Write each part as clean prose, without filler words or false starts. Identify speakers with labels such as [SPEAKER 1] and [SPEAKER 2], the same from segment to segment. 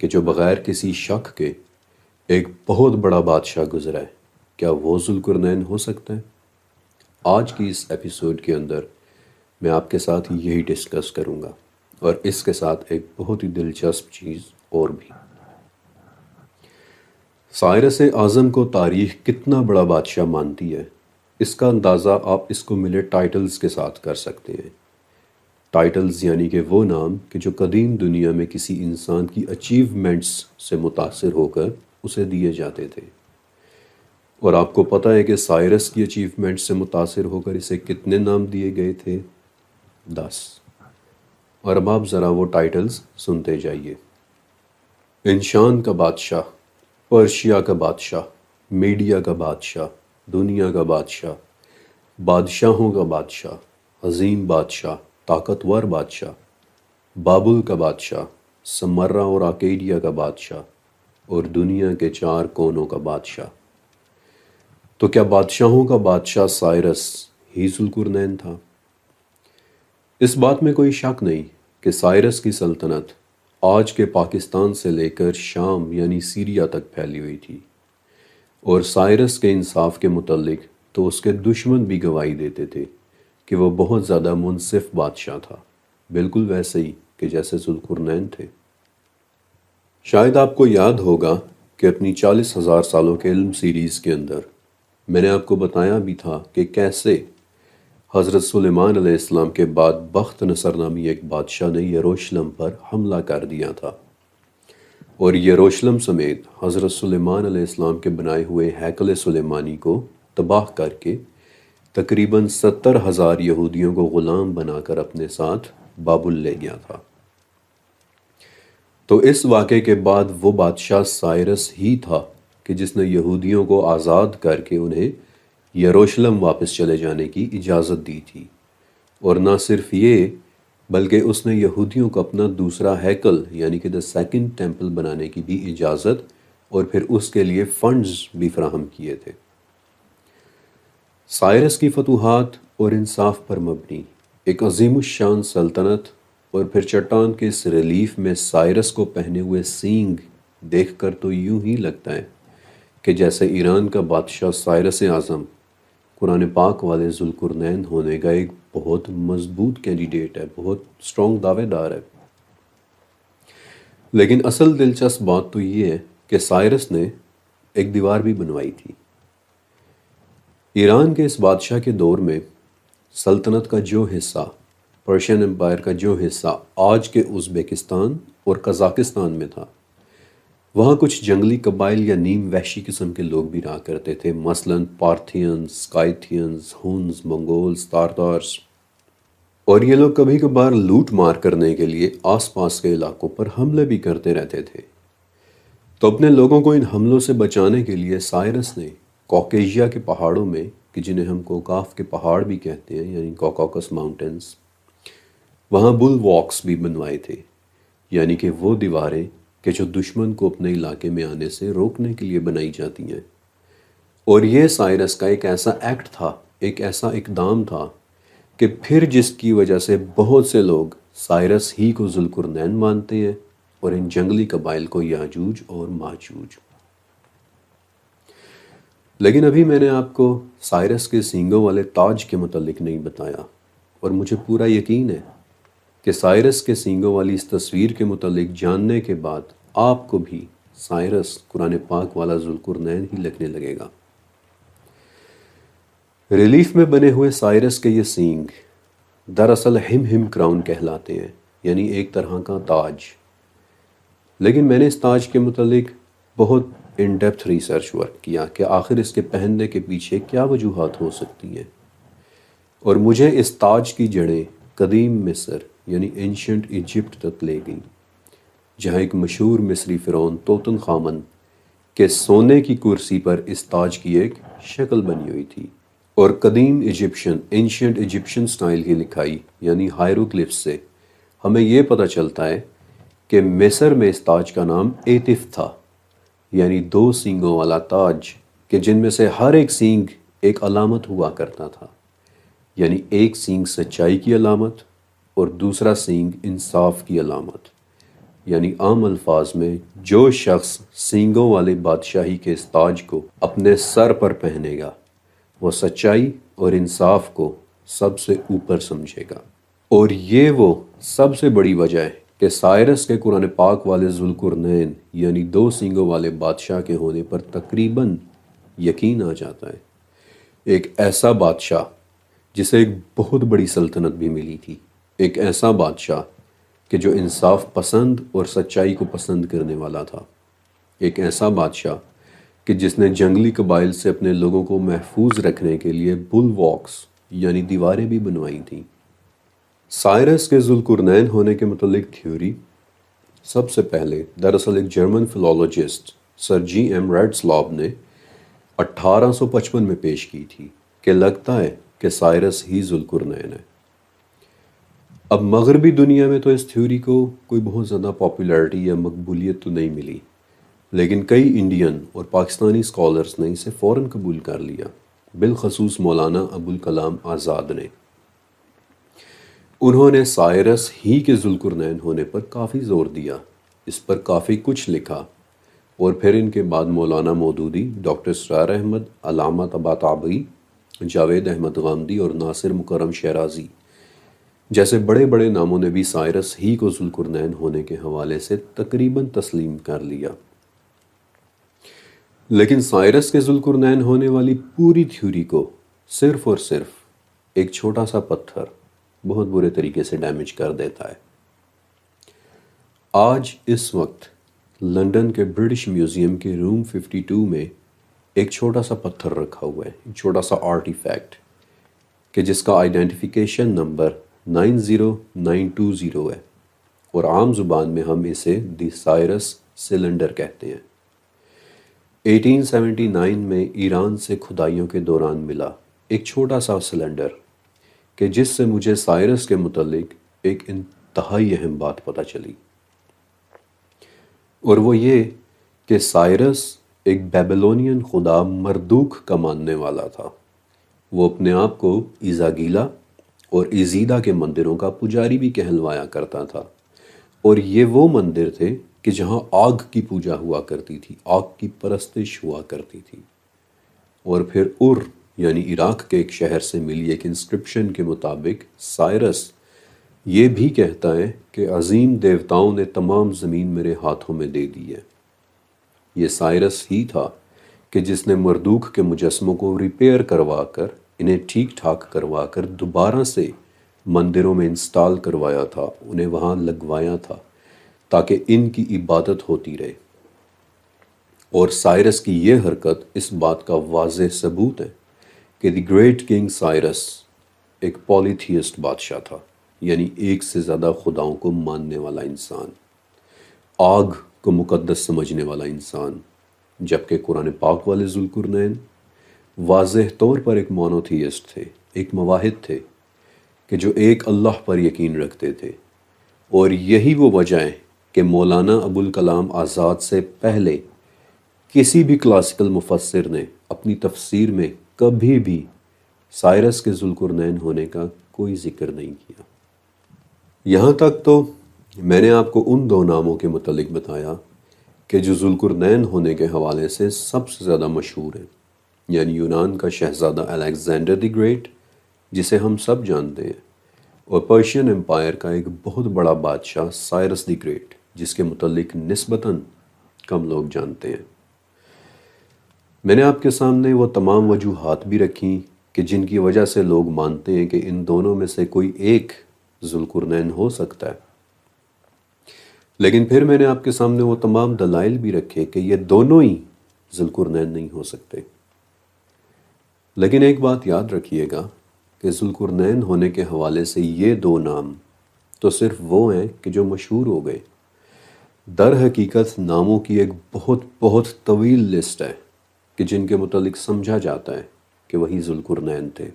[SPEAKER 1] کہ جو بغیر کسی شک کے ایک بہت بڑا بادشاہ گزرا ہے، کیا وہ ذوالقرنین ہو سکتا ہے؟ آج کی اس ایپیسوڈ کے اندر میں آپ کے ساتھ یہی ڈسکس کروں گا، اور اس کے ساتھ ایک بہت ہی دلچسپ چیز اور بھی۔ سائرس اعظم کو تاریخ کتنا بڑا بادشاہ مانتی ہے، اس کا اندازہ آپ اس کو ملے ٹائٹلز کے ساتھ کر سکتے ہیں۔ ٹائٹلز یعنی کہ وہ نام کہ جو قدیم دنیا میں کسی انسان کی اچیومنٹس سے متاثر ہو کر اسے دیے جاتے تھے، اور آپ کو پتہ ہے کہ سائرس کی اچیومنٹ سے متاثر ہو کر اسے کتنے نام دیے گئے تھے؟ 10۔ اور اب آپ ذرا وہ ٹائٹلز سنتے جائیے۔ انشان کا بادشاہ، پرشیا کا بادشاہ، میڈیا کا بادشاہ، دنیا کا بادشاہ، بادشاہوں کا بادشاہ، عظیم بادشاہ، طاقتور بادشاہ، بابل کا بادشاہ، سمرہ اور آکیڈیا کا بادشاہ، اور دنیا کے 4 کونوں کا بادشاہ۔ تو کیا بادشاہوں کا بادشاہ سائرس ہی ذوالقرنین تھا؟ اس بات میں کوئی شک نہیں کہ سائرس کی سلطنت آج کے پاکستان سے لے کر شام یعنی سیریا تک پھیلی ہوئی تھی، اور سائرس کے انصاف کے متعلق تو اس کے دشمن بھی گواہی دیتے تھے کہ وہ بہت زیادہ منصف بادشاہ تھا، بالکل ویسے ہی کہ جیسے ذوالقرنین تھے۔ شاید آپ کو یاد ہوگا کہ اپنی 40,000 سالوں کے علم سیریز کے اندر میں نے آپ کو بتایا بھی تھا کہ کیسے حضرت سلیمان علیہ السلام کے بعد بخت نصر نامی ایک بادشاہ نے یروشلم پر حملہ کر دیا تھا، اور یروشلم سمیت حضرت سلیمان علیہ السلام کے بنائے ہوئے ہیکل سلیمانی کو تباہ کر کے تقریباً 70,000 یہودیوں کو غلام بنا کر اپنے ساتھ بابل لے گیا تھا۔ تو اس واقعے کے بعد وہ بادشاہ سائرس ہی تھا کہ جس نے یہودیوں کو آزاد کر کے انہیں یروشلم واپس چلے جانے کی اجازت دی تھی، اور نہ صرف یہ بلکہ اس نے یہودیوں کو اپنا دوسرا ہیکل یعنی کہ سیکنڈ ٹیمپل بنانے کی بھی اجازت اور پھر اس کے لیے فنڈز بھی فراہم کیے تھے۔ سائرس کی فتوحات اور انصاف پر مبنی ایک عظیم الشان سلطنت، اور پھر چٹان کے اس ریلیف میں سائرس کو پہنے ہوئے سینگ دیکھ کر تو یوں ہی لگتا ہے کہ جیسے ایران کا بادشاہ سائرس اعظم قرآن پاک والے ذوالقرنین ہونے کا ایک بہت مضبوط کینڈیڈیٹ ہے، بہت سٹرونگ دعوے دار ہے۔ لیکن اصل دلچسپ بات تو یہ ہے کہ سائرس نے ایک دیوار بھی بنوائی تھی۔ ایران کے اس بادشاہ کے دور میں سلطنت کا جو حصہ، پرشین امپائر کا جو حصہ آج کے ازبکستان اور قزاقستان میں تھا، وہاں کچھ جنگلی قبائل یا نیم وحشی قسم کے لوگ بھی رہا کرتے تھے، مثلاً پارتھینز، سکائتھینز، ہونز، منگولز، تارتارز، اور یہ لوگ کبھی کبھار لوٹ مار کرنے کے لیے آس پاس کے علاقوں پر حملے بھی کرتے رہتے تھے۔ تو اپنے لوگوں کو ان حملوں سے بچانے کے لیے سائرس نے کوکیشیا کے پہاڑوں میں، کہ جنہیں ہم کوکاف کے پہاڑ بھی کہتے ہیں یعنی کوکاکس ماؤنٹینز، وہاں بل واکس بھی بنوائے تھے، یعنی کہ وہ دیواریں کہ جو دشمن کو اپنے علاقے میں آنے سے روکنے کے لیے بنائی جاتی ہیں۔ اور یہ سائرس کا ایک ایسا ایکٹ تھا، ایک ایسا اقدام تھا کہ پھر جس کی وجہ سے بہت سے لوگ سائرس ہی کو ذوالقرنین مانتے ہیں اور ان جنگلی قبائل کو یاجوج اور ماجوج۔ لیکن ابھی میں نے آپ کو سائرس کے سینگوں والے تاج کے متعلق نہیں بتایا، اور مجھے پورا یقین ہے کہ سائرس کے سینگوں والی اس تصویر کے متعلق جاننے کے بعد آپ کو بھی سائرس قرآن پاک والا ذوالقرنین ہی لگنے لگے گا۔ ریلیف میں بنے ہوئے سائرس کے یہ سینگ دراصل ہم کراؤن کہلاتے ہیں، یعنی ایک طرح کا تاج۔ لیکن میں نے اس تاج کے متعلق بہت ان ڈیپتھ ریسرچ ورک کیا کہ آخر اس کے پہننے کے پیچھے کیا وجوہات ہو سکتی ہیں، اور مجھے اس تاج کی جڑیں قدیم مصر یعنی اینشنٹ ایجپٹ تک لے گئیں، جہاں ایک مشہور مصری فرعون توتن خامن کے سونے کی کرسی پر اس تاج کی ایک شکل بنی ہوئی تھی، اور قدیم ایجپشن اینشنٹ ایجپشن سٹائل کی لکھائی یعنی ہائروگلفس سے ہمیں یہ پتہ چلتا ہے کہ مصر میں اس تاج کا نام ایتف تھا، یعنی 2 سینگوں والا تاج، کہ جن میں سے ہر ایک سینگ ایک علامت ہوا کرتا تھا، یعنی ایک سینگ سچائی کی علامت اور دوسرا سینگ انصاف کی علامت۔ یعنی عام الفاظ میں جو شخص سینگوں والے بادشاہی کے اس تاج کو اپنے سر پر پہنے گا وہ سچائی اور انصاف کو سب سے اوپر سمجھے گا۔ اور یہ وہ سب سے بڑی وجہ ہے کہ سائرس کے قرآن پاک والے ذوالقرنین یعنی 2 سینگوں والے بادشاہ کے ہونے پر تقریباً یقین آ جاتا ہے۔ ایک ایسا بادشاہ جسے ایک بہت بڑی سلطنت بھی ملی تھی، ایک ایسا بادشاہ کہ جو انصاف پسند اور سچائی کو پسند کرنے والا تھا، ایک ایسا بادشاہ کہ جس نے جنگلی قبائل سے اپنے لوگوں کو محفوظ رکھنے کے لیے بل واکس یعنی دیواریں بھی بنوائی تھیں۔ سائرس کے ذوالقرنین ہونے کے متعلق تھیوری سب سے پہلے دراصل ایک جرمن فلالوجسٹ سر جی ایم ریڈسلاب نے 1855 میں پیش کی تھی کہ لگتا ہے کہ سائرس ہی ذوالقرنین ہے۔ اب مغربی دنیا میں تو اس تھیوری کو کوئی بہت زیادہ پاپولیرٹی یا مقبولیت تو نہیں ملی، لیکن کئی انڈین اور پاکستانی اسکالرز نے اسے فوراً قبول کر لیا، بالخصوص مولانا ابوالکلام آزاد نے۔ انہوں نے سائرس ہی کے ذوالقرنین ہونے پر کافی زور دیا، اس پر کافی کچھ لکھا، اور پھر ان کے بعد مولانا مودودی، ڈاکٹر اسرار احمد، علامہ طباطبائی، جاوید احمد غامدی اور ناصر مکرم شیرازی جیسے بڑے بڑے ناموں نے بھی سائرس ہی کو ذوالقرنین ہونے کے حوالے سے تقریباً تسلیم کر لیا۔ لیکن سائرس کے ذوالقرنین ہونے والی پوری تھیوری کو صرف اور صرف ایک چھوٹا سا پتھر بہت برے طریقے سے ڈیمیج کر دیتا ہے۔ آج اس وقت لندن کے برٹش میوزیم کے روم 52 میں ایک چھوٹا سا پتھر رکھا ہوا ہے، ایک چھوٹا سا آرٹیفیکٹ کہ جس کا آئیڈینٹیفیکیشن نمبر 90920 ہے، اور عام زبان میں ہم اسے دی سائرس سلنڈر کہتے ہیں۔ 1879 میں ایران سے کھدائیوں کے دوران ملا ایک چھوٹا سا سلنڈر کہ جس سے مجھے سائرس کے متعلق ایک انتہائی اہم بات پتہ چلی، اور وہ یہ کہ سائرس ایک بیبلونین خدا مردوک کا ماننے والا تھا۔ وہ اپنے آپ کو ایزاگیلا اور ایزیدا کے مندروں کا پجاری بھی کہلوایا کرتا تھا، اور یہ وہ مندر تھے کہ جہاں آگ کی پوجا ہوا کرتی تھی، آگ کی پرستش ہوا کرتی تھی۔ اور پھر یعنی عراق کے ایک شہر سے ملی ایک انسکرپشن کے مطابق سائرس یہ بھی کہتا ہے کہ عظیم دیوتاؤں نے تمام زمین میرے ہاتھوں میں دے دی ہے۔ یہ سائرس ہی تھا کہ جس نے مردوک کے مجسموں کو ریپیئر کروا کر، انہیں ٹھیک ٹھاک کروا کر دوبارہ سے مندروں میں انسٹال کروایا تھا، انہیں وہاں لگوایا تھا تاکہ ان کی عبادت ہوتی رہے۔ اور سائرس کی یہ حرکت اس بات کا واضح ثبوت ہے کہ دی گریٹ کنگ سائرس ایک پولیتھیسٹ بادشاہ تھا، یعنی ایک سے زیادہ خداؤں کو ماننے والا انسان، آگ کو مقدس سمجھنے والا انسان، جبکہ قرآن پاک والے ذوالقرنین واضح طور پر ایک مونوتھیسٹ تھے، ایک موحد تھے کہ جو ایک اللہ پر یقین رکھتے تھے۔ اور یہی وہ وجہ ہے کہ مولانا ابوالکلام آزاد سے پہلے کسی بھی کلاسیکل مفسر نے اپنی تفسیر میں کبھی بھی سائرس کے ذوالقرنین ہونے کا کوئی ذکر نہیں کیا۔ یہاں تک تو میں نے آپ کو ان 2 ناموں کے متعلق بتایا کہ جو ذوالقرنین ہونے کے حوالے سے سب سے زیادہ مشہور ہیں، یعنی یونان کا شہزادہ الیگزینڈر دی گریٹ جسے ہم سب جانتے ہیں، اور پرشین امپائر کا ایک بہت بڑا بادشاہ سائرس دی گریٹ جس کے متعلق نسبتاً کم لوگ جانتے ہیں۔ میں نے آپ کے سامنے وہ تمام وجوہات بھی رکھی کہ جن کی وجہ سے لوگ مانتے ہیں کہ ان دونوں میں سے کوئی ایک ذوالقرنین ہو سکتا ہے، لیکن پھر میں نے آپ کے سامنے وہ تمام دلائل بھی رکھے کہ یہ دونوں ہی ذوالقرنین نہیں ہو سکتے۔ لیکن ایک بات یاد رکھیے گا کہ ذوالقرنین ہونے کے حوالے سے یہ 2 نام تو صرف وہ ہیں کہ جو مشہور ہو گئے۔ در حقیقت ناموں کی ایک بہت بہت طویل لسٹ ہے کہ جن کے متعلق سمجھا جاتا ہے کہ وہی ذوالقرنین تھے،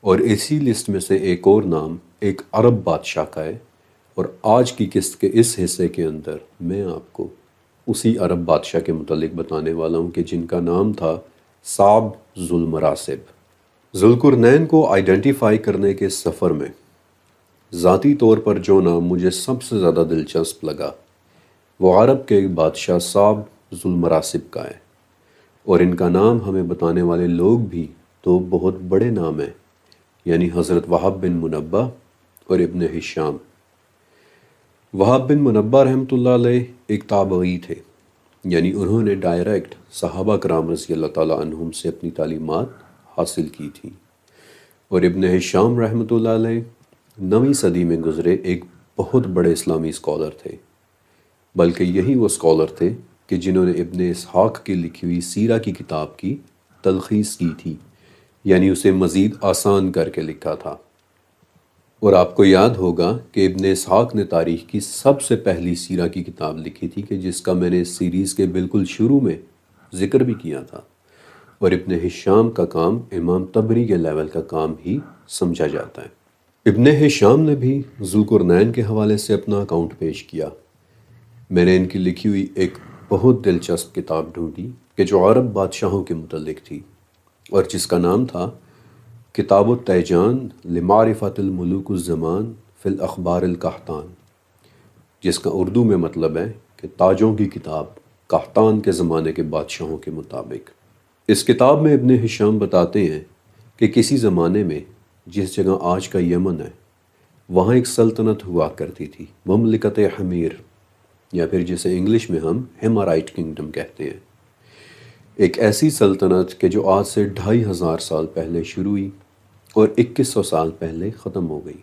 [SPEAKER 1] اور اسی لسٹ میں سے ایک اور نام ایک عرب بادشاہ کا ہے، اور آج کی قسط کے اس حصے کے اندر میں آپ کو اسی عرب بادشاہ کے متعلق بتانے والا ہوں کہ جن کا نام تھا صعب ذوالمراسب۔ ذوالقرنین کو آئیڈینٹیفائی کرنے کے سفر میں ذاتی طور پر جو نام مجھے سب سے زیادہ دلچسپ لگا وہ عرب کے ایک بادشاہ صعب ذو المراسب کا ہے، اور ان کا نام ہمیں بتانے والے لوگ بھی دو بہت بڑے نام ہیں، یعنی حضرت وہب بن منبہ اور ابن ہشام۔ وہب بن منبہ رحمۃ اللہ علیہ ایک تابعی تھے، یعنی انہوں نے ڈائریکٹ صحابہ کرام رضی اللہ تعالیٰ عنہم سے اپنی تعلیمات حاصل کی تھیں، اور ابن ہشام رحمۃ اللہ علیہ 9ویں صدی میں گزرے ایک بہت بڑے اسلامی اسکالر تھے، بلکہ یہی وہ اسکالر تھے کہ جنہوں نے ابن اسحاق کی لکھی ہوئی سیرہ کی کتاب کی تلخیص کی تھی، یعنی اسے مزید آسان کر کے لکھا تھا۔ اور آپ کو یاد ہوگا کہ ابن اسحاق نے تاریخ کی سب سے پہلی سیرہ کی کتاب لکھی تھی، کہ جس کا میں نے اس سیریز کے بالکل شروع میں ذکر بھی کیا تھا، اور ابن ہشام کا کام امام طبری کے لیول کا کام ہی سمجھا جاتا ہے۔ ابن ہشام نے بھی ذوالقرنین کے حوالے سے اپنا اکاؤنٹ پیش کیا۔ میں نے ان کی لکھی ہوئی ایک بہت دلچسپ کتاب ڈھونڈی کہ جو عرب بادشاہوں کے متعلق تھی، اور جس کا نام تھا کتاب التیجان لمعرفت الملوک الزمان فی الاخبار القحطان، جس کا اردو میں مطلب ہے کہ تاجوں کی کتاب قحطان کے زمانے کے بادشاہوں کے مطابق۔ اس کتاب میں ابن ہشام بتاتے ہیں کہ کسی زمانے میں جس جگہ آج کا یمن ہے، وہاں ایک سلطنت ہوا کرتی تھی، مملکت حمیر، یا پھر جسے انگلش میں ہم ہیمارائٹ کنگڈم کہتے ہیں۔ ایک ایسی سلطنت کہ جو آج سے 2500 سال پہلے شروع ہوئی اور 2100 سال پہلے ختم ہو گئی۔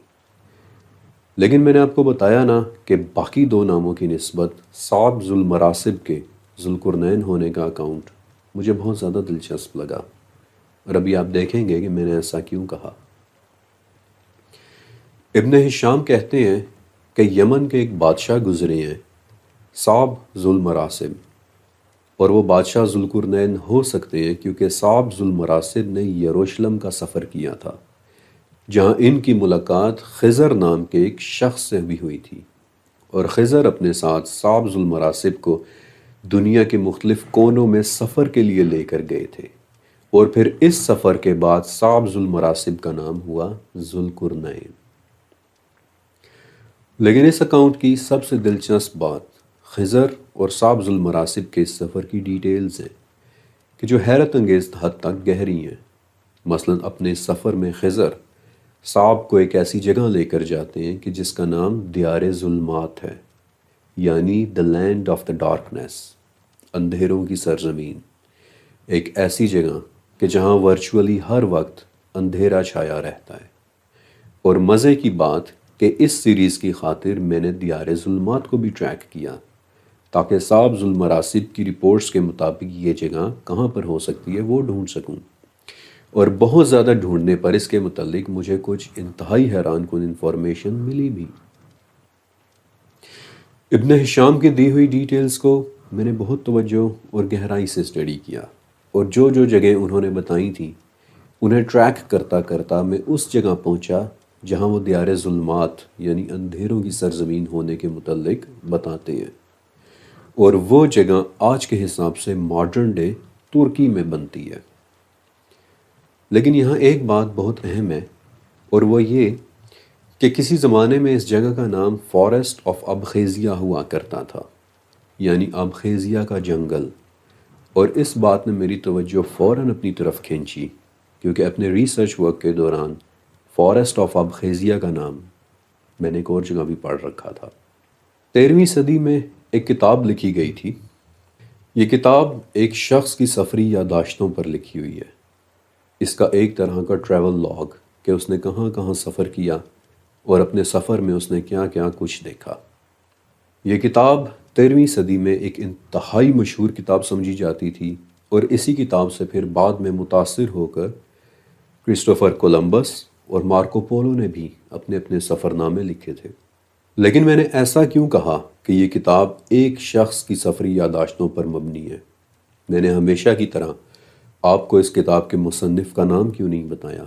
[SPEAKER 1] لیکن میں نے آپ کو بتایا نا کہ باقی دو ناموں کی نسبت صعب ذو المراسب کے ذوالقرنین ہونے کا اکاؤنٹ مجھے بہت زیادہ دلچسپ لگا، اور ابھی آپ دیکھیں گے کہ میں نے ایسا کیوں کہا۔ ابن ہشام کہتے ہیں کہ یمن کے ایک بادشاہ گزرے ہیں، صعب ذو المراسب، اور وہ بادشاہ ذوالقرنین ہو سکتے ہیں کیونکہ صعب ذو المراسب نے یروشلم کا سفر کیا تھا، جہاں ان کی ملاقات خضر نام کے ایک شخص سے بھی ہوئی تھی، اور خضر اپنے ساتھ صعب ذو المراسب کو دنیا کے مختلف کونوں میں سفر کے لیے لے کر گئے تھے، اور پھر اس سفر کے بعد صعب ذو المراسب کا نام ہوا ذوالقرنین۔ لیکن اس اکاؤنٹ کی سب سے دلچسپ بات خضر اور صعب ذو المراسب کے اس سفر کی ڈیٹیلز ہیں، کہ جو حیرت انگیز حد تک گہری ہیں۔ مثلا اپنے سفر میں خضر صعب کو ایک ایسی جگہ لے کر جاتے ہیں کہ جس کا نام دیار ظلمات ہے، یعنی دا لینڈ آف دا ڈارکنیس، اندھیروں کی سرزمین، ایک ایسی جگہ کہ جہاں ورچولی ہر وقت اندھیرا چھایا رہتا ہے۔ اور مزے کی بات کہ اس سیریز کی خاطر میں نے دیار ظلمات کو بھی ٹریک کیا، تاکہ صعب ذو المراسب کی رپورٹس کے مطابق یہ جگہ کہاں پر ہو سکتی ہے وہ ڈھونڈ سکوں، اور بہت زیادہ ڈھونڈنے پر اس کے متعلق مجھے کچھ انتہائی حیران کن انفارمیشن ملی بھی۔ ابن ہشام کی دی ہوئی ڈیٹیلز کو میں نے بہت توجہ اور گہرائی سے اسٹڈی کیا، اور جو جگہ انہوں نے بتائی تھیں انہیں ٹریک کرتا کرتا میں اس جگہ پہنچا جہاں وہ دیار ظلمات یعنی اندھیروں کی سرزمین ہونے کے متعلق بتاتے ہیں، اور وہ جگہ آج کے حساب سے ماڈرن ڈے ترکی میں بنتی ہے۔ لیکن یہاں ایک بات بہت اہم ہے، اور وہ یہ کہ کسی زمانے میں اس جگہ کا نام فارسٹ آف ابخیزیہ ہوا کرتا تھا، یعنی ابخیزیہ کا جنگل، اور اس بات نے میری توجہ فوراً اپنی طرف کھینچی، کیونکہ اپنے ریسرچ ورک کے دوران فارسٹ آف ابخیزیہ کا نام میں نے ایک اور جگہ بھی پڑھ رکھا تھا۔ 13ویں صدی میں ایک کتاب لکھی گئی تھی۔ یہ کتاب ایک شخص کی سفری یادداشتوں پر لکھی ہوئی ہے، اس کا ایک طرح کا ٹریول لاگ کہ اس نے کہاں کہاں سفر کیا اور اپنے سفر میں اس نے کیا کیا کچھ دیکھا۔ یہ کتاب 13ویں صدی میں ایک انتہائی مشہور کتاب سمجھی جاتی تھی، اور اسی کتاب سے پھر بعد میں متاثر ہو کر کرسٹوفر کولمبس اور مارکو پولو نے بھی اپنے اپنے سفر نامے لکھے تھے۔ لیکن میں نے ایسا کیوں کہا کہ یہ کتاب ایک شخص کی سفری یادداشتوں پر مبنی ہے؟ میں نے ہمیشہ کی طرح آپ کو اس کتاب کے مصنف کا نام کیوں نہیں بتایا،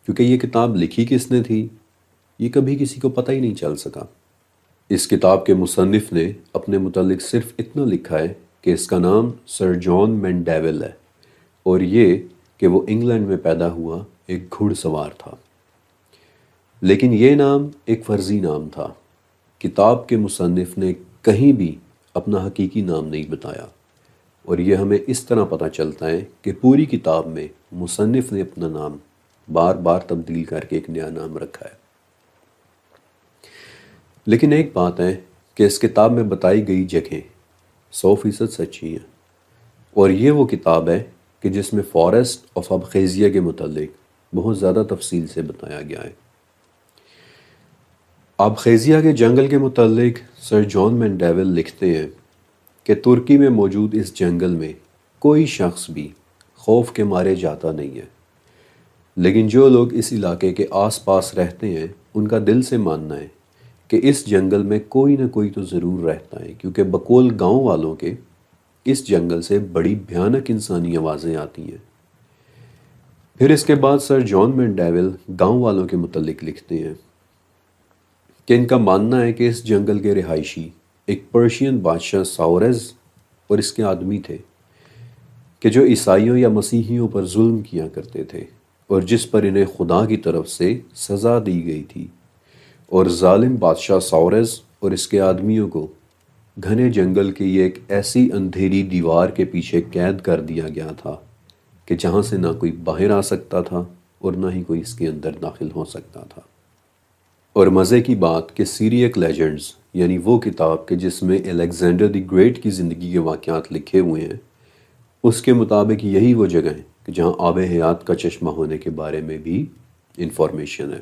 [SPEAKER 1] کیونکہ یہ کتاب لکھی کس نے تھی یہ کبھی کسی کو پتہ ہی نہیں چل سکا۔ اس کتاب کے مصنف نے اپنے متعلق صرف اتنا لکھا ہے کہ اس کا نام سر جان مینڈیول ہے، اور یہ کہ وہ انگلینڈ میں پیدا ہوا ایک گھڑ سوار تھا۔ لیکن یہ نام ایک فرضی نام تھا۔ کتاب کے مصنف نے کہیں بھی اپنا حقیقی نام نہیں بتایا، اور یہ ہمیں اس طرح پتہ چلتا ہے کہ پوری کتاب میں مصنف نے اپنا نام بار بار تبدیل کر کے ایک نیا نام رکھا ہے۔ لیکن ایک بات ہے کہ اس کتاب میں بتائی گئی جگہیں 100% سچی ہیں، اور یہ وہ کتاب ہے کہ جس میں فارسٹ آف ابخیزیہ کے متعلق بہت زیادہ تفصیل سے بتایا گیا ہے۔ ابخیزیہ کے جنگل کے متعلق سر جان مینڈیول لکھتے ہیں کہ ترکی میں موجود اس جنگل میں کوئی شخص بھی خوف کے مارے جاتا نہیں ہے، لیکن جو لوگ اس علاقے کے آس پاس رہتے ہیں ان کا دل سے ماننا ہے کہ اس جنگل میں کوئی نہ کوئی تو ضرور رہتا ہے، کیونکہ بقول گاؤں والوں کے اس جنگل سے بڑی بھیانک انسانی آوازیں آتی ہیں۔ پھر اس کے بعد سر جان مینڈیول گاؤں والوں کے متعلق لکھتے ہیں کہ ان کا ماننا ہے کہ اس جنگل کے رہائشی ایک پرشین بادشاہ ساورز اور اس کے آدمی تھے کہ جو عیسائیوں یا مسیحیوں پر ظلم کیا کرتے تھے، اور جس پر انہیں خدا کی طرف سے سزا دی گئی تھی، اور ظالم بادشاہ ساورز اور اس کے آدمیوں کو گھنے جنگل کی ایک ایسی اندھیری دیوار کے پیچھے قید کر دیا گیا تھا کہ جہاں سے نہ کوئی باہر آ سکتا تھا اور نہ ہی کوئی اس کے اندر داخل ہو سکتا تھا۔ اور مزے کی بات کہ سیریک لیجنڈز، یعنی وہ کتاب کہ جس میں الیگزینڈر دی گریٹ کی زندگی کے واقعات لکھے ہوئے ہیں، اس کے مطابق یہی وہ جگہ ہے کہ جہاں آب حیات کا چشمہ ہونے کے بارے میں بھی انفارمیشن ہے۔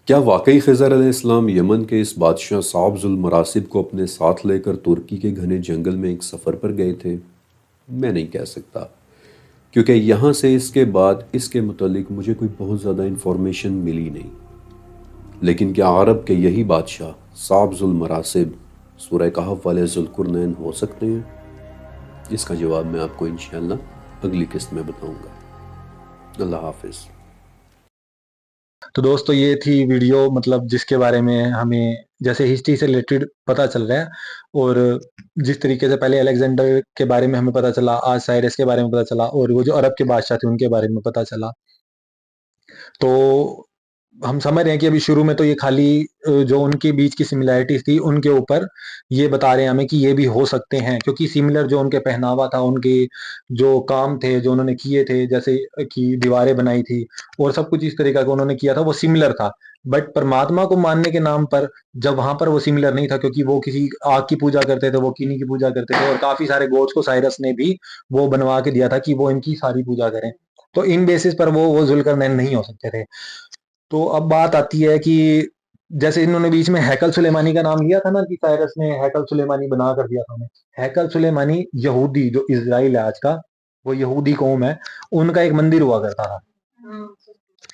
[SPEAKER 1] کیا واقعی خضر علیہ السلام یمن کے اس بادشاہ صعب ذوالمراسب کو اپنے ساتھ لے کر ترکی کے گھنے جنگل میں ایک سفر پر گئے تھے؟ میں نہیں کہہ سکتا، کیونکہ یہاں سے اس کے بعد اس کے متعلق مجھے کوئی بہت زیادہ انفارمیشن ملی نہیں۔ لیکن کیا عرب کے یہی بادشاہ صعب ذوالمراسب سورہ کہف والے ذوالقرنین ہو سکتے ہیں؟ اس کا جواب میں آپ کو انشاءاللہ اگلی قسط میں بتاؤں گا۔ اللہ حافظ۔
[SPEAKER 2] تو دوستو یہ تھی ویڈیو، مطلب جس کے بارے میں ہمیں جیسے ہسٹری سے ریلیٹڈ پتہ چل رہا ہے، اور جس طریقے سے پہلے الیگزینڈر کے بارے میں ہمیں پتہ چلا، آج سائرس کے بارے میں پتہ چلا، اور وہ جو عرب کے بادشاہ تھے ان کے بارے میں پتہ چلا، تو ہم سمجھ رہے ہیں کہ ابھی شروع میں تو یہ خالی جو ان کے بیچ کی سملیرٹیز تھی ان کے اوپر یہ بتا رہے ہیں ہمیں کہ یہ بھی ہو سکتے ہیں، کیونکہ سملر جو ان کے پہناوا تھا، ان کے جو کام تھے جو انہوں نے کیے تھے، جیسے کہ دیواریں بنائی تھی اور سب کچھ اس طریقہ کا انہوں نے کیا تھا، وہ سملر تھا۔ بٹ پرماتما کو ماننے کے نام پر جب وہاں پر وہ سملر نہیں تھا، کیونکہ وہ کسی آگ کی پوجا کرتے تھے، وہ کینی کی پوجا کرتے تھے، اور کافی سارے گوڈس کو سائرس نے بھی وہ بنوا کے دیا تھا کہ وہ ان کی ساری پوجا کریں، تو ان بیسس پر وہ ذوالقرنین نہیں ہو سکتے تھے۔ تو اب بات آتی ہے کہ جیسے انہوں نے بیچ میں ہیکل سلیمانی کا نام لیا تھا نا، کہ سائرس نے ہیکل سلیمانی بنا کر دیا تھا انہیں۔ ہیکل سلیمانی یہودی جو اسرائیل ہے آج کا، وہ یہودی قوم ہے، ان کا ایک مندر ہوا کرتا تھا۔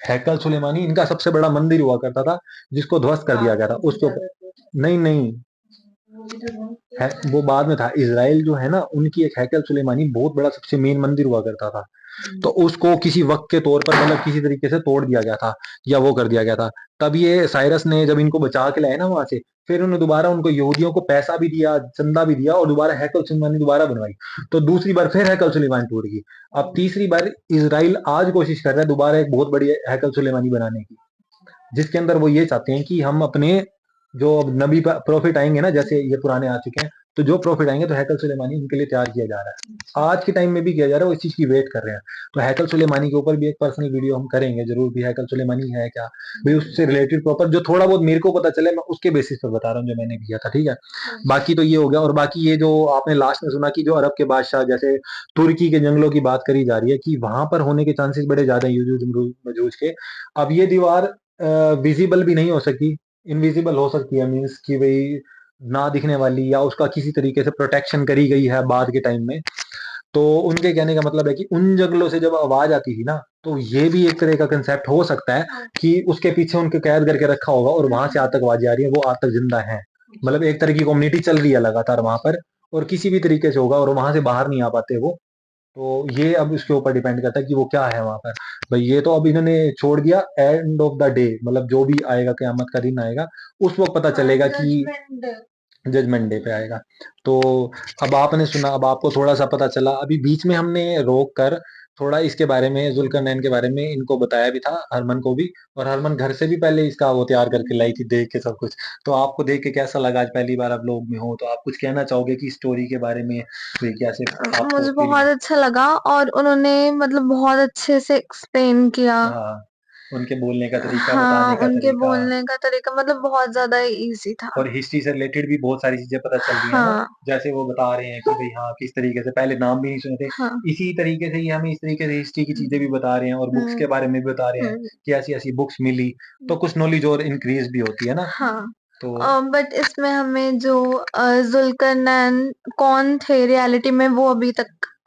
[SPEAKER 2] ہیکل سلیمانی ان کا سب سے بڑا مندر ہوا کرتا تھا، جس کو دھوست کر دیا گیا تھا۔ اس کو نہیں وہ بعد میں تھا۔ اسرائیل جو ہے نا، ان کی ایک ہیکل سلیمانی بہت بڑا سب سے مین مندر ہوا کرتا تھا، تو اس کو کسی وقت کے طور پر مطلب کسی طریقے سے توڑ دیا گیا تھا یا وہ کر دیا گیا تھا۔ تب یہ سائرس نے جب ان کو بچا کے لائے نا وہاں سے، پھر انہوں نے دوبارہ ان کو یہودیوں کو پیسہ بھی دیا، چندہ بھی دیا، اور دوبارہ ہیکل سلیمانی دوبارہ بنوائی، تو دوسری بار پھر ہیکل سلیمانی ٹوٹ گئی۔ اب تیسری بار اسرائیل آج کوشش کر رہا ہے دوبارہ ایک بہت بڑی ہیکل سلیمانی بنانے کی، جس کے اندر وہ یہ چاہتے ہیں کہ ہم اپنے جو نبی پروفٹ آئیں گے نا، جیسے یہ پرانے آ چکے ہیں، تو جو پروفٹ آئیں گے تو ہیکل سلیمانی ان کے لیے تیار کیا جا رہا ہے، آج کے ٹائم میں بھی کیا جا رہا ہے، وہ اس چیز کی ویٹ کر رہے ہیں۔ تو ہیکل سلیمانی کے اوپر بھی ایک پرسنل ویڈیو ہم کریں گے ضرور، بھی ہیکل سلیمانی ہے کیا بھی، اس سے ریلیٹڈ پراپر جو تھوڑا بہت میرے کو پتا چلے میں اس کے بیسس پر بتا رہا ہوں جو میں نے کیا تھا، ٹھیک ہے۔ باقی تو یہ ہو گیا، اور باقی یہ جو آپ نے لاسٹ میں سنا کہ جو عرب کے بادشاہ جیسے ترکی کے جنگلوں کی بات کری جا رہی ہے کہ وہاں پر ہونے کے چانسز بڑے زیادہ ہیں یجوج مجوج کے۔ اب یہ دیوار ویزیبل بھی نہیں ہو سکتی، انویزیبل ہو سکتی ہے، مینس کہ بھئی نہ دکھنے والی، یا اس کا کسی طریقے سے پروٹیکشن کری گئی ہے بعد کے ٹائم میں۔ تو ان کے کہنے کا مطلب ہے کہ ان جنگلوں سے جب آواز آتی تھی نا، تو یہ بھی ایک طرح کا کنسیپٹ ہو سکتا ہے کہ اس کے پیچھے ان کو قید کر کے رکھا ہوگا، اور وہاں سے آج تک آوازیں آ رہی ہیں، وہ آج تک زندہ ہیں، مطلب ایک طرح کی کمیونٹی چل رہی ہے لگاتار وہاں پر، اور کسی بھی طریقے سے ہوگا، اور وہاں سے باہر نہیں آ پاتے وہ۔ تو یہ اب اس کے اوپر ڈیپینڈ کرتا ہے کہ وہ کیا ہے وہاں پر بھائی۔ یہ تو اب انہوں نے چھوڑ دیا، اینڈ آف دا ڈے مطلب جو بھی آئے گا، قیامت کا دن آئے گا، اس وقت پتہ چلے گا کہ ججمنٹ ڈے پہ آئے گا۔ تو اب آپ نے سنا، اب آپ کو تھوڑا سا پتا چلا، ابھی بیچ میں ہم نے روک کر تھوڑا اس کے بارے میں ذوالقرنین کے بارے میں ان کو بتایا بھی تھا، ہرمن کو بھی، اور ہرمن گھر سے بھی پہلے اس کا وہ تیار کر کے لائی تھی دیکھ کے سب کچھ. تو آپ کو دیکھ کے کیسا لگا؟ آج پہلی بار آپ لوگ میں ہو تو آپ کچھ کہنا چاہو گے کہ اسٹوری کے بارے میں کوئی کیسے آپ کو
[SPEAKER 3] مجھے
[SPEAKER 2] فیل؟
[SPEAKER 3] بہت اچھا لگا اور انہوں نے مطلب بہت اچھے سے ایکسپلین کیا.
[SPEAKER 2] ہاں، ان کے بولنے کا طریقہ،
[SPEAKER 3] ہاں
[SPEAKER 2] بتانے کا
[SPEAKER 3] ان کے
[SPEAKER 2] طریقہ،
[SPEAKER 3] بولنے کا طریقہ مطلب بہت زیادہ ایزی تھا.
[SPEAKER 2] اور ہسٹری سے ریلیٹڈ بھی بہت ساری چیزیں پتہ چل رہی ہیں نا.
[SPEAKER 3] ہاں
[SPEAKER 2] جیسے وہ بتا رہے ہیں کہ بھئی ہاں کس طریقے سے پہلے نام بھی نہیں سنے تھے،
[SPEAKER 3] ہاں
[SPEAKER 2] اسی طریقے سے ہی ہمیں اس طریقے سے ہسٹری کی چیزیں بھی بتا رہے ہیں اور بکس
[SPEAKER 3] ہوں
[SPEAKER 2] کے بارے میں بھی بتا رہے ہیں
[SPEAKER 3] ہوں
[SPEAKER 2] کہ ایسی ایسی بکس ملی تو کچھ نالج اور انکریز بھی ہوتی ہے نا.
[SPEAKER 3] ہاں.
[SPEAKER 2] تو
[SPEAKER 3] بٹ اس میں ہمیں جو ذوالقرنین کون تھے ریالٹی میں وہ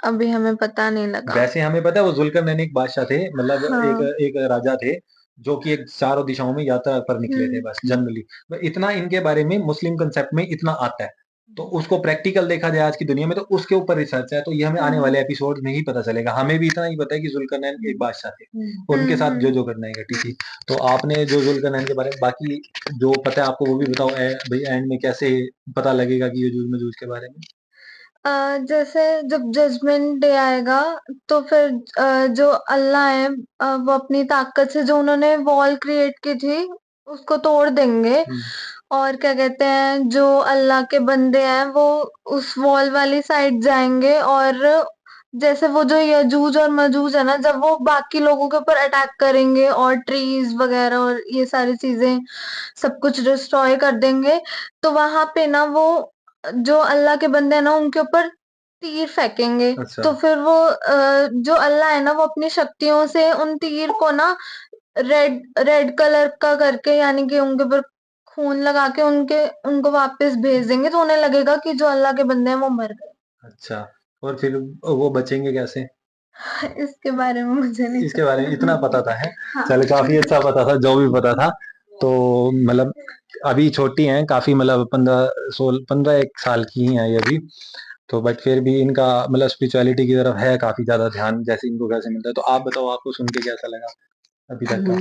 [SPEAKER 3] ابھی ہمیں پتا نہیں لگا.
[SPEAKER 2] ویسے ہمیں پتا ہے وہ ذوالقرنین ایک بادشاہ تھے، مطلب
[SPEAKER 3] ہاں
[SPEAKER 2] ایک راجا تھے جو کہ ایک چاروں دشاؤں میں یاترا پر نکلے تھے. بس جنرلی اتنا ان کے بارے میں مسلم کنسپٹ میں اتنا آتا ہے. تو اس کو پریکٹیکل دیکھا جائے آج کی دنیا میں تو اس کے اوپر ریسرچ ہے. تو یہ ہمیں آنے والے ایپیسوڈ میں ہی پتا چلے گا. ہمیں بھی اتنا ہی پتا ہے کہ ذوالقرنین ایک بادشاہ تھے اور ان کے ساتھ جو کرنا ہے گٹی تھی. تو آپ نے جو ذوالقرنین کے بارے میں باقی جو پتا ہے آپ کو وہ بھی بتاؤ بھائی اینڈ میں کیسے پتا لگے گا کہ یجوج مجوج کے بارے میں.
[SPEAKER 3] جیسے جب ججمنٹ ڈے آئے گا تو پھر جو اللہ ہے وہ اپنی طاقت سے جو انہوں نے وال کریٹ کی تھی اس کو توڑ دیں گے. اور کیا کہتے ہیں جو اللہ کے بندے ہیں وہ اس وال والی سائڈ جائیں گے اور جیسے وہ جو یجوج اور مجوج ہے نا جب وہ باقی لوگوں کے اوپر اٹیک کریں گے اور ٹریز وغیرہ اور یہ ساری چیزیں سب کچھ ڈسٹروائے کر دیں گے تو وہاں پہ نا وہ جو اللہ کے بندے ہیں نا ان کے اوپر تیر پھینکیں گے.
[SPEAKER 2] اچھا.
[SPEAKER 3] تو پھر وہ جو اللہ ہے نا وہ اپنی شکتیوں سے ان تیر کو نا ریڈ کلر کا کر کے یعنی کہ ان کے اوپر خون لگا کے ان کو واپس بھیج دیں گے تو انہیں لگے گا کہ جو اللہ کے بندے ہیں وہ مر گئے.
[SPEAKER 2] اچھا. اور پھر وہ بچیں گے کیسے؟
[SPEAKER 3] اس کے بارے میں مجھے نہیں
[SPEAKER 2] اس کے بارے میں اتنا پتا تھا ہے.
[SPEAKER 3] ہاں.
[SPEAKER 2] چلے کافی اچھا پتا تھا جو بھی پتا تھا. تو مطلب ابھی چھوٹی ہیں کافی، مطلب 15-1 سال کی ہی ہیں یہ ابھی. تو بٹ پھر بھی ان کا مطلب اسپرچویلٹی کی طرف ہے کافی زیادہ دھیان جیسے ان کو گھر سے ملتا ہے. تو آپ بتاؤ آپ کو سن کے کیسا لگا ابھی تک کا؟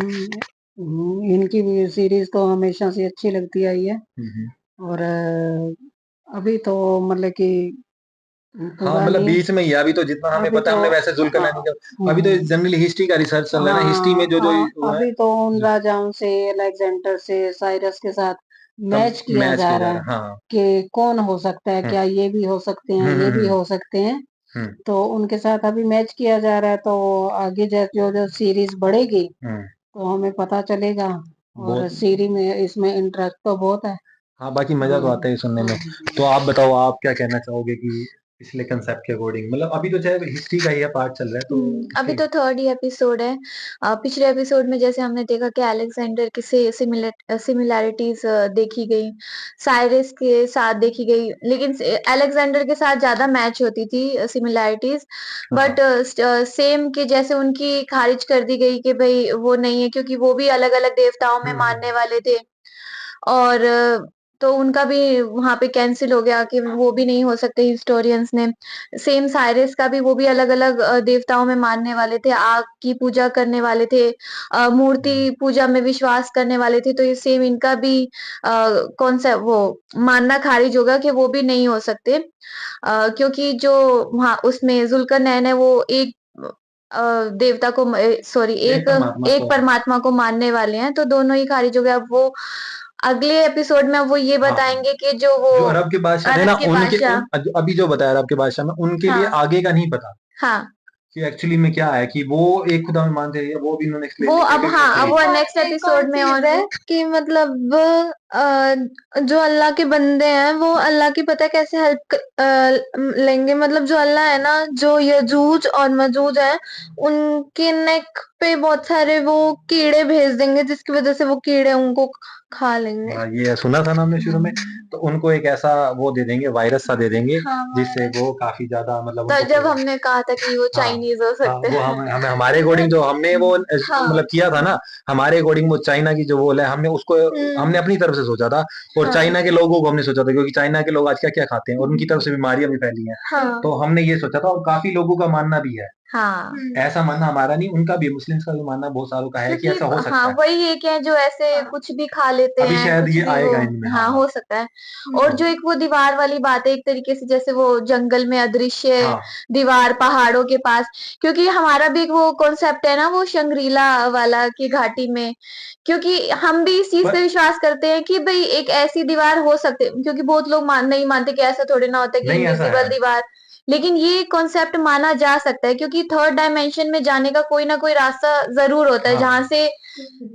[SPEAKER 4] ان کی بھی سیریز تو ہمیشہ سے اچھی لگتی آئی ہے اور ابھی تو مطلب کہ
[SPEAKER 2] ہاں مطلب بیچ میں ہی ہے ابھی تو جتنا ہمیں پتا ہے ہم نے ویسے ذوالقرنین ابھی تو جنرلی ہسٹری کا ریسرچ چل رہا ہے نا. ہسٹری میں جو
[SPEAKER 4] ابھی تو ان راجاؤں سے الیگزینڈر سے سائرس کے ساتھ میچ کیا جا رہا ہے کہ کون ہو سکتا ہے، کیا یہ بھی ہو سکتے ہیں یہ بھی ہو سکتے ہیں. تو ان کے ساتھ ابھی میچ کیا جا رہا ہے. تو آگے جو سیریز بڑھے گی تو ہمیں پتا چلے گا. اور سیریز میں اس میں انٹرسٹ تو بہت ہے.
[SPEAKER 2] ہاں باقی مزہ تو آتا ہے سننے میں. تو آپ بتاؤ آپ کیا کہنا چاہو گے کہ پچھلے کنسپٹ کے اکارڈنگ مطلب ابھی تو چاہے ہسٹری کا ہی پارٹ چل رہا ہے تو
[SPEAKER 3] ابھی تو 3rd ہی ایپیسوڈ ہے. پچھلے ایپیسوڈ میں جیسے ہم نے دیکھا کہ الیگزینڈر کے سے سملیرٹیز دیکھی گئی، سائرس کے ساتھ دیکھی گئی، لیکن الیگزینڈر کے ساتھ زیادہ میچ ہوتی تھی سملیرٹیز. بٹ سیم کہ جیسے ان کی خارج کر دی گئی کہ بھئی وہ نہیں ہے کیونکہ وہ بھی الگ الگ دیوتاؤں میں ماننے والے تھے اور تو ان کا بھی وہاں پہ کینسل ہو گیا کہ وہ بھی نہیں ہو سکتے ہسٹورینس نے. سیم سائرس کا بھی وہ بھی الگ الگ دیوتاؤں میں ماننے والے تھے، آگ کی پوجا کرنے والے تھے، مورتی پوجا میں وشواس کرنے والے تھے. تو یہ سیم ان کا بھی کون سا وہ ماننا خارج ہوگا کہ وہ بھی نہیں ہو سکتے کیونکہ جو وہاں اس میں ذوالقرنین ہے وہ ایک دیوتا کو ایک پرماتما کو ماننے والے ہیں. تو دونوں ہی خارج ہو گیا. اب وہ اگلے ایپیسوڈ میں وہ یہ بتائیں گے کہ جو وہ
[SPEAKER 2] عرب کے بادشاہ نا ابھی جو بتایا عرب کے بادشاہ میں ان کے لیے آگے کا نہیں پتا.
[SPEAKER 3] ہاں
[SPEAKER 2] کہ ایکچولی میں کیا ہے کہ وہ ایک خدا میں مانتے ہیں وہ بھی انہوں نے
[SPEAKER 3] وہ اب اب وہ نیکسٹ ایپیسوڈ میں اور ہے کہ مطلب جو اللہ کے بندے ہیں وہ اللہ کی پتہ کیسے ہیلپ لیں گے. مطلب جو اللہ ہے نا جو یجوج اور مجوج ہیں ان کے نیک پہ بہت سارے وہ کیڑے بھیج دیں گے جس کی وجہ سے وہ کیڑے ان کو کھا لیں گے.
[SPEAKER 2] یہ سنا تھا نا ہم نے شروع میں. تو ان کو ایک ایسا وہ دے دیں گے، وائرس سا دے دیں گے جس سے وہ کافی زیادہ مطلب
[SPEAKER 3] جب ہم نے کہا تھا کہ وہ چائنیز ہو سکتے ہیں
[SPEAKER 2] ہمیں ہمارے اکارڈنگ جو ہم نے وہ مطلب کیا تھا نا ہمارے اکارڈنگ وہ چائنا کی جو بول ہے ہم نے اس کو ہم نے اپنی طرف سے سوچا تھا اور چائنا کے لوگوں کو ہم نے سوچا تھا کیونکہ چائنا کے لوگ آج کیا کیا کھاتے ہیں اور ان کی طرف سے بیماریاں بھی پھیلی ہیں. تو ہم نے یہ سوچا تھا اور کافی لوگوں کا ماننا بھی ہے
[SPEAKER 3] ہاں
[SPEAKER 2] ایسا ماننا ہمارا نہیں، ان کا بھی، مسلمس کا بھی ماننا بہت ساروں کا ہے کہ ایسا ہو سکتا
[SPEAKER 3] ہاں
[SPEAKER 2] ہے.
[SPEAKER 3] وہی ایک ہے جو ایسے کچھ بھی کھا لیتے
[SPEAKER 2] ابھی
[SPEAKER 3] ہیں،
[SPEAKER 2] شاید
[SPEAKER 3] کچھ
[SPEAKER 2] یہ
[SPEAKER 3] بھی
[SPEAKER 2] آئے
[SPEAKER 3] وہ،
[SPEAKER 2] گا ان میں.
[SPEAKER 3] ہاں ہو سکتا ہے. اور جو ایک وہ دیوار والی بات ہے ایک طریقے سے، جیسے وہ جنگل میں ادرشیہ دیوار پہاڑوں کے پاس، کیونکہ ہمارا بھی وہ کانسیپٹ ہے نا وہ شنگریلا والا کی گھاٹی میں، کیونکہ ہم بھی اس چیز پہ وشواس کرتے ہیں کہ بھئی ایک ایسی دیوار ہو سکتے، کیونکہ بہت لوگ نہیں مانتے کہ ایسا تھوڑے نہ ہوتا ہے کہ انویزیبل دیوار، لیکن یہ کانسیپٹ مانا جا سکتا ہے کیونکہ تھرڈ ڈائمینشن میں جانے کا کوئی نہ کوئی راستہ ضرور ہوتا ہے جہاں سے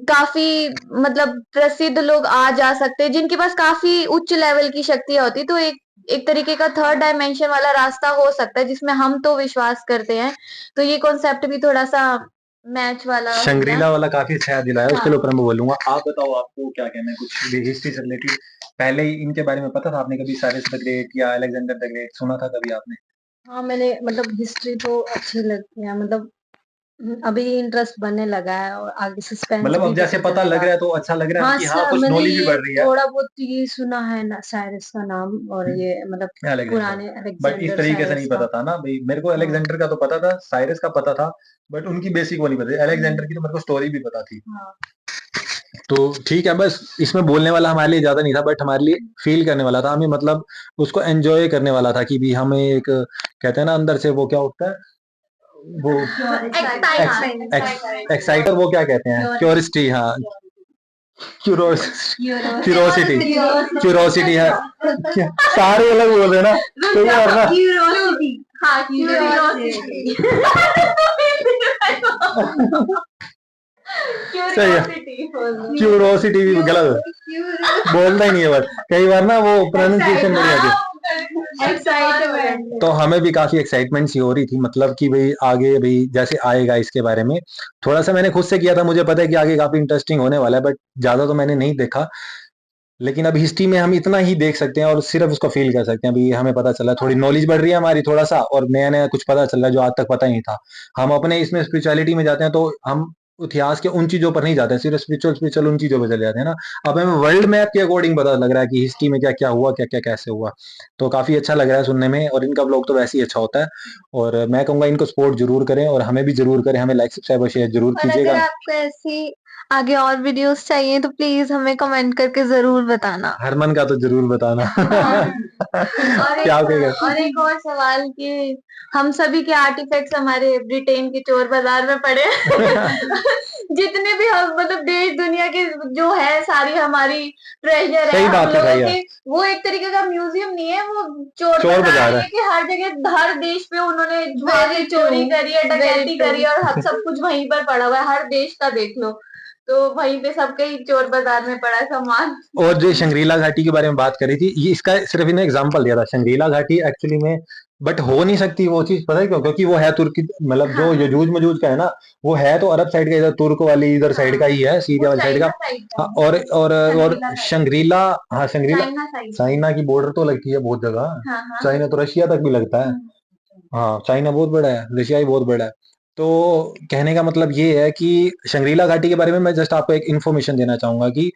[SPEAKER 3] کافی مطلب پرسدھ لوگ آ جا سکتے ہیں جن کے پاس کافی اچ لیول کی شکتیاں ہوتی، تو ایک طریقے کا تھرڈ ڈائمینشن والا راستہ ہو سکتا ہے جس میں ہم تو وشواس کرتے ہیں. تو یہ کانسیپٹ بھی تھوڑا سا میچ والا
[SPEAKER 2] شنگریلا والا کافی اچھا یاد دلایا، اس کے اوپر میں بولوں گا. آپ بتاؤ آپ کو کیا کہنا ہے کچھ ہسٹری سے ریلیٹڈ؟ پہلے ہی ان کے بارے میں پتا تھا آپ نے؟ کبھی سائرس دی گریٹ یا الیگزینڈر دی گریٹ سنا تھا کبھی آپ نے؟
[SPEAKER 4] ہاں میں نے مطلب ہسٹری تو اچھی لگتی ہے، مطلب ابھی انٹرسٹ بننے لگا ہے اور آگے سسپینس
[SPEAKER 2] مطلب اب جیسے پتہ لگ رہا ہے تو اچھا لگ رہا ہے کہ ہاں کچھ نالج بھی بڑھ رہی ہے.
[SPEAKER 4] تھوڑا بہت یہ سنا ہے نا سائرس کا نام، اور یہ مطلب پرانے
[SPEAKER 2] بٹ اس طریقے سے نہیں پتا تھا نا بھائی. میرے کو الیگزینڈر کا تو پتا تھا، سائرس کا پتا تھا، بٹ ان کی بیسک وہ نہیں پتا تھی. الیگزینڈر کی تو میرے کو سٹوری بھی پتا تھی. تو ٹھیک ہے، بس اس میں بولنے والا ہمارے لیے زیادہ نہیں تھا، بٹ ہمارے لیے فیل کرنے والا تھا. ہمیں مطلب اس کو انجوائے کرنے والا تھا کہ بھی ہمیں ایک کہتے ہیں نا اندر سے وہ کیا ہوتا ہے، وہ ایکسائٹر، وہ کیا کہتے ہیں، کیورسٹی. ہاں کیوروسٹی ہے، سارے الگ بول رہے نا. کیوروسٹی بھی غلط بولتا ہی نہیں ہے، بس کئی بار نا وہ پروننسیشن نہیں آتی. تو ہمیں بھی کافی ایکسائٹمنٹ سی ہو رہی تھی، مطلب کہ بھئی آگے بھئی جیسے آئے گا اس کے بارے میں تھوڑا سا میں نے خود سے کیا تھا. مجھے پتا ہے کہ آگے کافی انٹرسٹنگ ہونے والا ہے، بٹ زیادہ تو میں نے نہیں دیکھا. لیکن اب ہسٹری میں ہم اتنا ہی دیکھ سکتے ہیں اور صرف اس کو فیل کر سکتے ہیں. ابھی ہمیں پتا چلا، تھوڑی نالج بڑھ رہی ہے ہماری تھوڑا سا، اور نیا نیا کچھ پتا چل رہا ہے جو آج تک پتا ہی نہیں تھا. ہم اپنے اس میں اسپرچولیٹی میں جاتے ہیں تو ہم اتہاس کے ان چیزوں پر نہیں جاتے ہیں، صرف اسپرچل ان چیزوں پہ چلے جاتے ہیں نا. اب ہمیں ورلڈ میپ کے اکارڈنگ پتا لگ رہا ہے کہ ہسٹری میں کیا کیا ہوا، کیا کیا کیسے ہوا. تو کافی اچھا لگ رہا ہے سننے میں، اور ان کا بلاگ تو ویسے ہی اچھا ہوتا ہے. اور میں کہوں گا ان کو سپورٹ ضرور کریں، اور ہمیں بھی ضرور کریں. ہمیں لائک سبسکرائب اور شیئر ضرور کیجیے گا.
[SPEAKER 3] آپ کو ایسی آگے اور ویڈیوز چاہیے تو پلیز ہمیں کمنٹ کر کے ضرور بتانا.
[SPEAKER 2] ہرمن کا تو ضرور بتانا.
[SPEAKER 3] اور ایک اور سوال کہ ہم سبھی کے آرٹیفیکٹس ہمارے برٹین کے چور بازار میں پڑے. جتنے بھی مطلب دیش دنیا کے جو ہے ساری ہماری ٹریجر ہے، وہ ایک طریقے کا میوزیم نہیں ہے، وہ چور بازار ہے کہ ہر جگہ ہر دیش پہ انہوں نے چوری کری ہے، ڈکیتی کری ہے، اور سب کچھ وہیں پر پڑا ہوا ہے. ہر دیش کا دیکھ لو تو وہیں پہ سب کے چور بازار میں پڑا ہے سامان.
[SPEAKER 2] اور جو شنگریلا گھاٹی کے بارے میں بات کری تھی، یہ اس کا صرف انہیں ایگزامپل دیا تھا. شنگریلا گھاٹی ایکچولی میں بٹ ہو نہیں سکتی وہ چیز، پتہ ہے کیوں؟ کیونکہ وہ ہے ترکی، مطلب جو یجوج مجوج کا ہے نا وہ ہے تو عرب سائڈ کا، ادھر ترک والی ادھر سائڈ کا ہی ہے، سیریا والی سائڈ کا. اور شنگریلا، ہاں شنگریلا چائنا کی بارڈر تو لگتی ہے بہت جگہ. چائنا تو رشیا تک بھی لگتا ہے. ہاں چائنا بہت بڑا ہے، رشیا ہی بہت بڑا ہے. تو کہنے کا مطلب یہ ہے کہ شنگریلا گھاٹی کے بارے میں جسٹ آپ کو ایک انفارمیشن دینا چاہوں گا کہ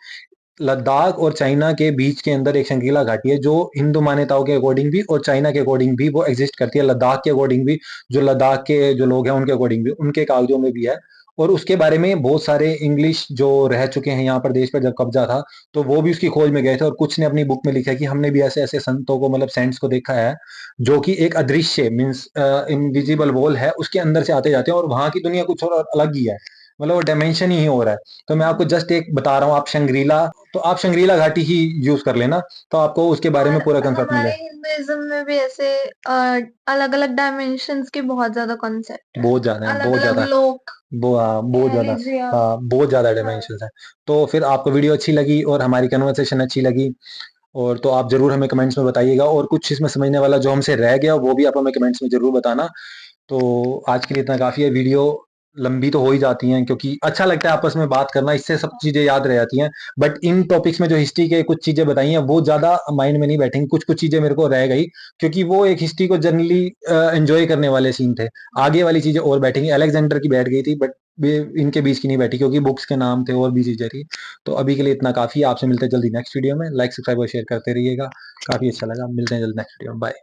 [SPEAKER 2] لداخ اور چائنا کے بیچ کے اندر ایک شنگریلا گھاٹی ہے جو ہندو مانیتاؤں کے اکارڈنگ بھی اور چائنا کے اکارڈنگ بھی وہ ایگزسٹ کرتی ہے. لداخ کے اکارڈنگ بھی، جو لداخ کے جو لوگ ہیں ان کے اکارڈنگ بھی ان کے کاغذوں میں بھی ہے. اور اس کے بارے میں بہت سارے انگلش جو رہ چکے ہیں یہاں پر دیش پر جب قبضہ تھا تو وہ بھی اس کی کھوج میں گئے تھے، اور کچھ نے اپنی بک میں لکھا ہے کہ ہم نے بھی ایسے ایسے سنتوں کو، مطلب سینٹس کو دیکھا ہے جو کہ ایک ادرشیہ مینس انویزیبل وال ہے، اس کے اندر سے آتے جاتے ہیں، اور وہاں کی دنیا کچھ اور الگ ہی ہے، مطلب وہ ڈائمینشن ہی ہو رہا ہے. تو میں آپ کو جسٹ ایک بتا رہا ہوں، آپ شنگریلا گھاٹی ہی یوز کر لینا تو آپ کو اس کے بارے میں پورا کنسپٹ ملے.
[SPEAKER 3] ہندوازم میں بھی ایسے الگ الگ ڈائمینشنز کے بہت زیادہ کنسپٹ،
[SPEAKER 2] بہت زیادہ ہیں، بہت زیادہ بہت زیادہ ڈائمینشنز ہیں. تو پھر آپ کو ویڈیو اچھی لگی اور ہماری کنورسیشن اچھی لگی اور تو آپ ضرور ہمیں کمنٹس میں بتائیے گا، اور کچھ اس میں سمجھنے والا جو ہم سے رہ گیا وہ بھی آپ ہمیں کمنٹس میں ضرور بتانا. تو آج کے لیے اتنا کافی ہے. ویڈیو لمبی تو ہو ہی جاتی ہیں کیونکہ اچھا لگتا ہے آپس میں بات کرنا، اس سے سب چیزیں یاد رہ جاتی ہیں. بٹ ان ٹاپکس میں جو ہسٹری کے کچھ چیزیں بتائی ہیں وہ زیادہ مائنڈ میں نہیں بیٹھیں گی. کچھ چیزیں میرے کو رہ گئی کیونکہ وہ ایک ہسٹری کو جنرلی انجوائے کرنے والے سین تھے. آگے والی چیزیں اور بیٹھیں گی. الیگزینڈر کی بیٹھ گئی تھی بٹ ان کے بیچ کی نہیں بیٹھی کیونکہ بکس کے نام تھے اور بھی چیزیں تھی. تو ابھی کے لیے اتنا کافی ہے. آپ سے ملتے ہیں جلدی نیکسٹ ویڈیو میں. لائک سبسکرائب اور شیئر کرتے رہیے گا. کافی اچھا لگا. ملتے ہیں جلدی نیکسٹ ویڈیو میں. بائے.